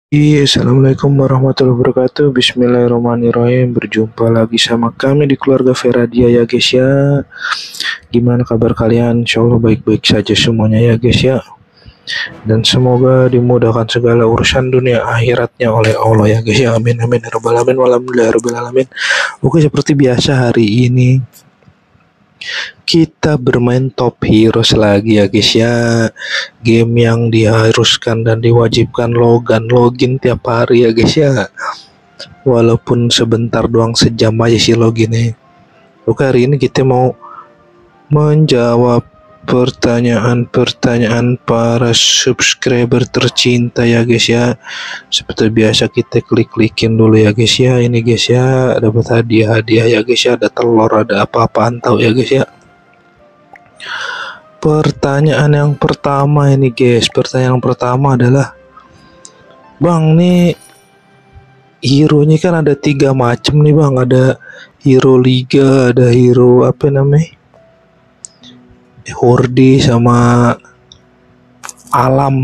Iya, assalamualaikum warahmatullahi wabarakatuh. Bismillahirrahmanirrahim. Berjumpa lagi sama kami di keluarga Feradia ya guys ya. Gimana kabar kalian? Insya Allah baik-baik saja semuanya ya guys ya. Dan semoga dimudahkan segala urusan dunia akhiratnya oleh Allah ya guys ya. Amin amin ya rabbal alamin. Walhamdulillah rabbil alamin. Oke, seperti biasa hari ini kita bermain Top Heroes lagi ya guys ya. Game yang diharuskan dan diwajibkan login tiap hari ya guys ya. Walaupun sebentar doang, sejam aja sih loginnya. Oke, hari ini kita mau menjawab pertanyaan-pertanyaan para subscriber tercinta ya guys ya. Seperti biasa kita klik-klikin dulu ya guys ya. Ini guys ya, dapat hadiah-hadiah ya guys ya. Ada telur, ada apa-apaan tahu ya guys ya. Pertanyaan yang pertama ini guys. Pertanyaan yang pertama adalah, Bang, nih hero-nya kan ada 3 macam nih Bang. Ada hero liga, ada hero apa namanya, horde, sama alam.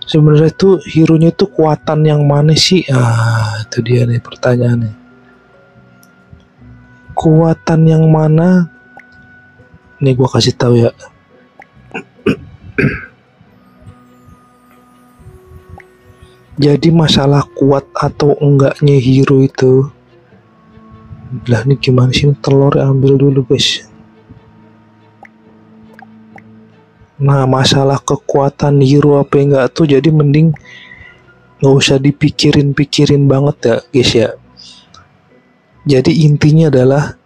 Sebenarnya tuh hero-nya tuh kekuatan yang mana sih? Itu dia nih pertanyaannya. Kekuatan yang mana? Nih gua kasih tahu ya. Jadi masalah kuat atau enggaknya hero itu, lah nih gimana sih, telur ambil dulu guys. Nah, masalah kekuatan hero apa enggak tuh, jadi mending nggak usah dipikirin banget ya guys ya. Jadi intinya adalah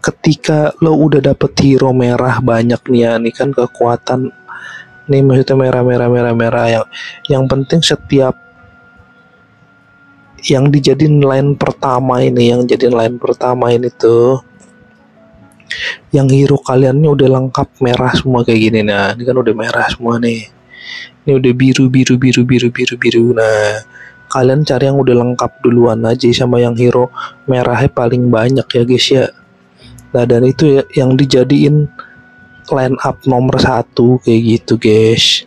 ketika lo udah dapet hero merah banyak nih ya, nih kan kekuatan nih, maksudnya merah yang penting setiap yang dijadiin line pertama ini, tuh yang hero kaliannya udah lengkap merah semua kayak gini. Nah, ini kan udah merah semua nih. Ini udah biru. Nah, kalian cari yang udah lengkap duluan aja sama yang hero merahnya paling banyak ya guys ya. Nah, dan itu ya yang dijadiin line up nomor 1 kayak gitu guys.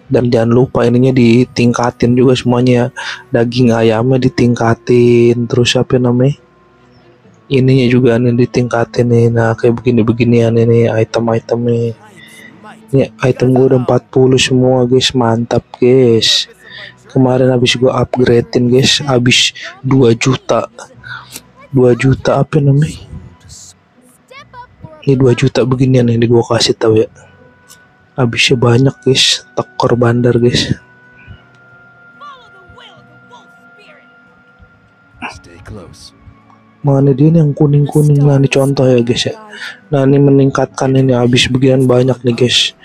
Dan jangan lupa ininya ditingkatin juga semuanya. Daging ayamnya ditingkatin, terus apa namanya, ininya juga nih ditingkatin nih. Nah, kayak beginian ini item-itemnya. Ini item gue udah 40 semua guys, mantap guys. Kemarin habis gue upgradein guys, habis 2 juta apa namanya, ini 2 juta beginian yang gue kasih tahu ya. Habisnya banyak guys, tekor bandar guys. Mana dia nih yang kuning-kuning. Nah, ini contoh ya guys ya. Nah, ini meningkatkan ini, habis beginian banyak nih guys.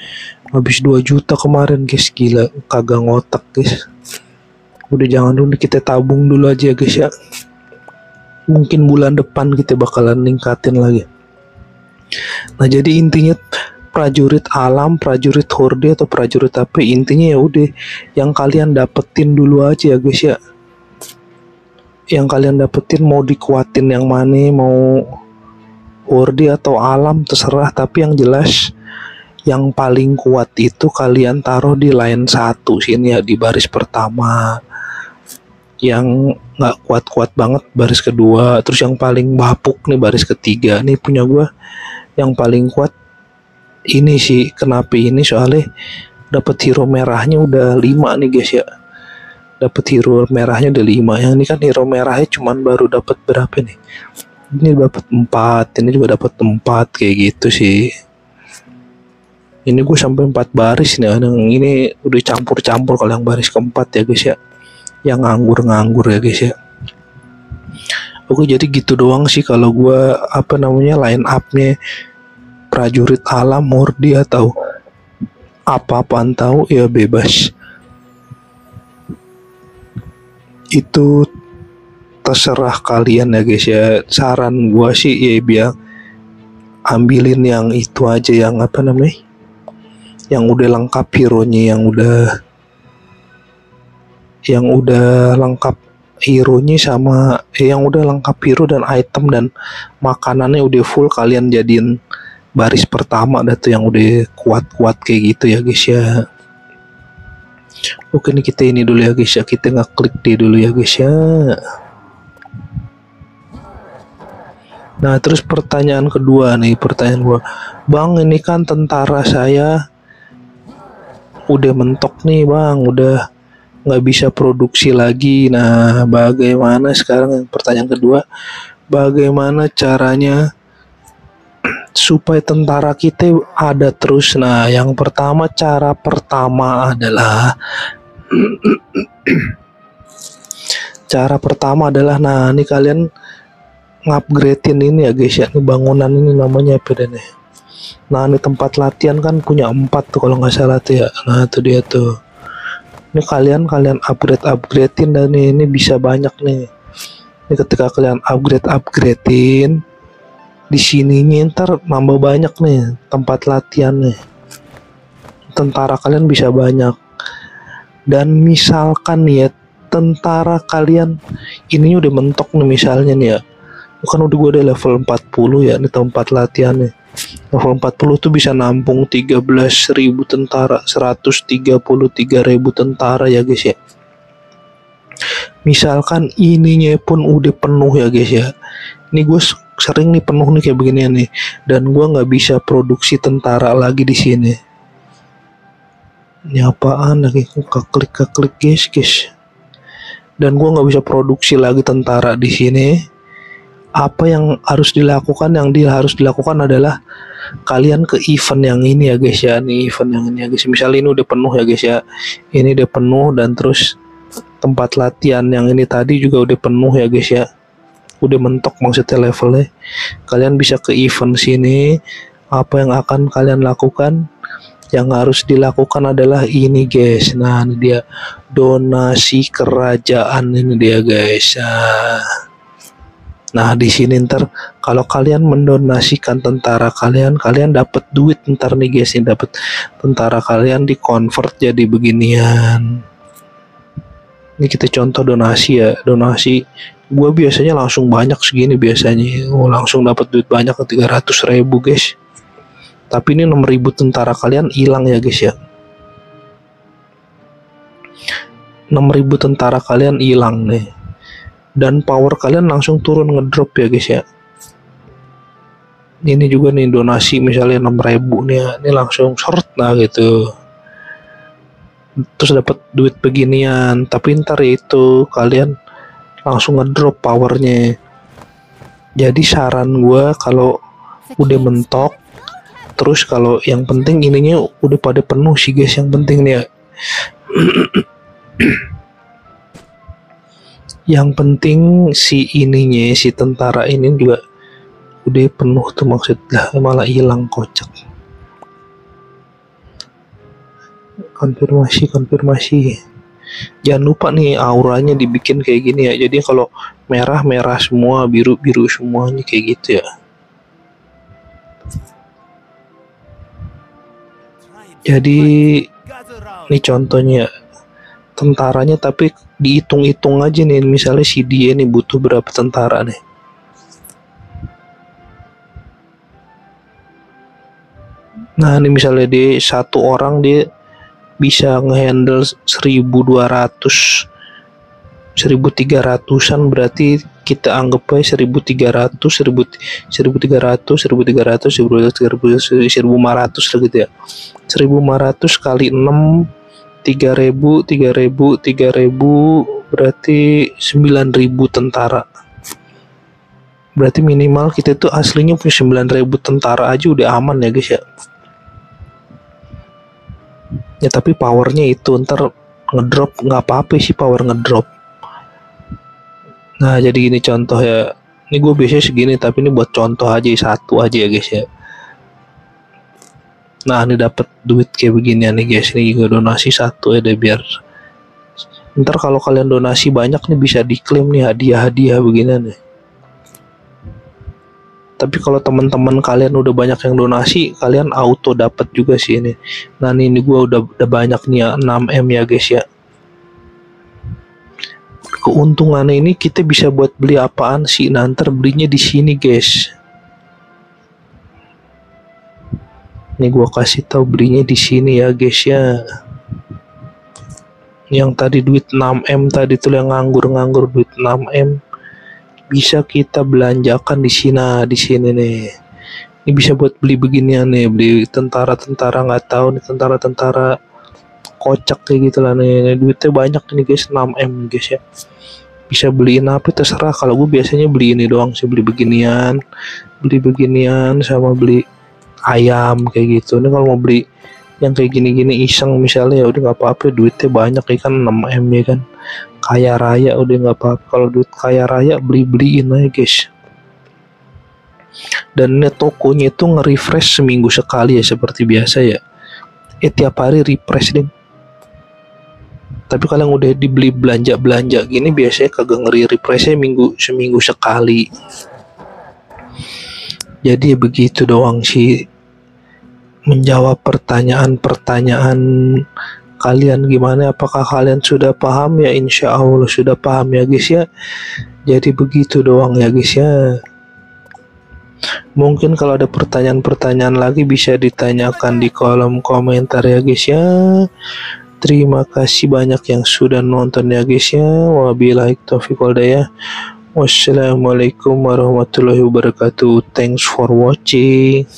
Habis 2 juta kemarin guys, gila, kagak ngotak guys. Udah jangan dulu, kita tabung dulu aja ya guys ya. Mungkin bulan depan kita bakalan ningkatin lagi. Nah, jadi intinya prajurit alam, prajurit horde atau prajurit apa, intinya ya udah yang kalian dapetin dulu aja ya guys ya. Yang kalian dapetin mau dikuatin yang mana, mau horde atau alam terserah, tapi yang jelas yang paling kuat itu kalian taruh di line 1 sini ya, di baris pertama. Yang nggak kuat-kuat banget baris kedua, terus yang paling bapuk nih baris ketiga. Nih punya gue yang paling kuat ini sih. Kenapa ini? Soalnya dapat hero merahnya udah 5 nih guys ya. Dapat hero merahnya udah 5. Yang ini kan hero merahnya cuman baru dapat berapa nih? Ini dapat 4, ini juga dapat 4 kayak gitu sih. Ini gue sampai 4 baris nih. Yang ini udah campur-campur kalau yang baris keempat ya guys ya. Yang nganggur ya guys ya. Oke, jadi gitu doang sih kalau gue apa namanya, line up-nya prajurit alam, horde atau apa-apaan tahu ya, bebas. Itu terserah kalian ya guys ya. Saran gue sih ya biar ambilin yang itu aja, yang apa namanya, yang udah lengkap hero-nya, yang udah lengkap hero-nya sama yang udah lengkap hero dan item dan makanannya udah full, kalian jadiin baris pertama dah tuh yang udah kuat-kuat kayak gitu ya guys ya. Oke nih kita ini dulu ya guys ya, kita ngeklik dia dulu ya guys ya. Nah terus pertanyaan kedua nih, pertanyaan gua, bang ini kan tentara saya udah mentok nih bang, udah nggak bisa produksi lagi. Nah bagaimana sekarang, yang pertanyaan kedua, bagaimana caranya supaya tentara kita ada terus? Nah yang pertama, cara pertama adalah nah ini kalian ngupgradein ini ya guys ya, ini bangunan ini namanya apa deh nih. Nah ini tempat latihan kan punya 4 tuh kalau nggak salah tuh ya. Nah itu dia tuh, ini kalian upgradein dan ini bisa banyak nih. Ini ketika kalian upgradein di sininya ntar nambah banyak nih tempat latihan nih, tentara kalian bisa banyak. Dan misalkan nih ya, tentara kalian ini udah mentok nih misalnya nih ya, kan udah gue udah level 40 ya, ini tempat latihan nih level 40 tuh bisa nampung 13.000 tentara, 133.000 tentara ya guys ya. Misalkan ininya pun udah penuh ya guys ya, ini gue sering nih penuh nih kayak beginian nih, dan gue nggak bisa produksi tentara lagi di sini. Ini apaan lagi, keklik guys, dan gue nggak bisa produksi lagi tentara di sini. Apa yang harus dilakukan? Harus dilakukan adalah kalian ke event yang ini ya guys ya, nih event yang ini ya guys. Misalnya ini udah penuh ya guys ya, ini udah penuh, dan terus tempat latihan yang ini tadi juga udah penuh ya guys ya, udah mentok maksudnya levelnya. Kalian bisa ke event sini. Apa yang akan kalian lakukan? Yang harus dilakukan adalah ini guys. Nah ini dia, donasi kerajaan, ini dia guys. Nah di sini ntar kalau kalian mendonasikan tentara kalian dapat duit ntar nih guys, ini dapat tentara kalian di convert jadi beginian. Ini kita contoh donasi ya, donasi gue biasanya langsung banyak segini biasanya, langsung dapat duit banyak ke 300.000 guys. Tapi ini 6.000 tentara kalian hilang ya guys ya, 6.000 tentara kalian hilang nih, dan power kalian langsung turun, ngedrop ya guys ya. Ini juga nih donasi misalnya 6.000 nih ya, ini langsung short nah gitu, terus dapat duit beginian. Tapi ntar itu kalian langsung ngedrop powernya. Jadi saran gue kalau udah mentok, terus kalau yang penting ininya udah pada penuh sih guys, yang penting nih ya yang penting si ininya, si tentara ini juga udah penuh tuh, maksudnya malah hilang, kocak. Konfirmasi. Jangan lupa nih auranya dibikin kayak gini ya, jadi kalau merah semua, biru semuanya kayak gitu ya. Jadi ini contohnya tentaranya, tapi dihitung-hitung aja nih, misalnya si dia nih butuh berapa tentara nih. Nah ini misalnya dia satu orang dia bisa ngehandle 1.300-an, berarti kita anggap aja 1.300 gitu ya. 1.500 kali 6, 3.000 berarti 9.000 tentara. Berarti minimal kita tuh aslinya punya 9.000 tentara aja udah aman ya guys ya. Ya tapi powernya itu ntar ngedrop, nggak apa-apa sih power ngedrop. Nah jadi gini contoh ya, ini gue biasanya segini, tapi ini buat contoh aja, satu aja ya guys ya. Nah ini dapat duit kayak begini nih guys, ini juga donasi satu ya deh, biar ntar kalau kalian donasi banyak nih bisa diklaim nih hadiah begini nih. Tapi kalau teman-teman kalian udah banyak yang donasi, kalian auto dapat juga sih ini. Nah ini gue udah banyak nih ya, 6M ya guys ya. Keuntungannya ini kita bisa buat beli apaan sih? Nah ntar belinya di sini guys. Ini gue kasih tahu belinya di sini ya guys ya. Yang tadi duit 6M tadi tuh yang nganggur-nganggur duit 6M bisa kita belanjakan di sini nih. Ini bisa buat beli beginian nih, beli tentara-tentara nggak tahu nih, tentara-tentara kocak kayak gitu lah nih. Duitnya banyak nih guys, 6M guys ya. Bisa beliin apa terserah. Kalau gue biasanya beli ini doang sih, beli beginian sama beli ayam kayak gitu. Ini kalau mau beli yang kayak gini-gini iseng misalnya ya udah nggak apa-apa, duitnya banyak ya kan, 6M ya kan, kaya raya udah nggak apa-apa. Kalau duit kaya raya beliin aja guys. Dan ini tokonya itu nge-refresh seminggu sekali ya seperti biasa ya. Tiap hari refresh deh. Tapi kalau yang udah dibeli belanja gini biasanya kagak refreshnya seminggu sekali. Jadi ya begitu doang sih, menjawab pertanyaan kalian gimana, apakah kalian sudah paham ya? Insya Allah sudah paham ya guys ya. Jadi begitu doang ya guys ya. Mungkin kalau ada pertanyaan lagi bisa ditanyakan di kolom komentar ya guys ya. Terima kasih banyak yang sudah nonton ya guys ya. Wabillahi taufiq wal hidayah. Wassalamualaikum warahmatullahi wabarakatuh. Thanks for watching.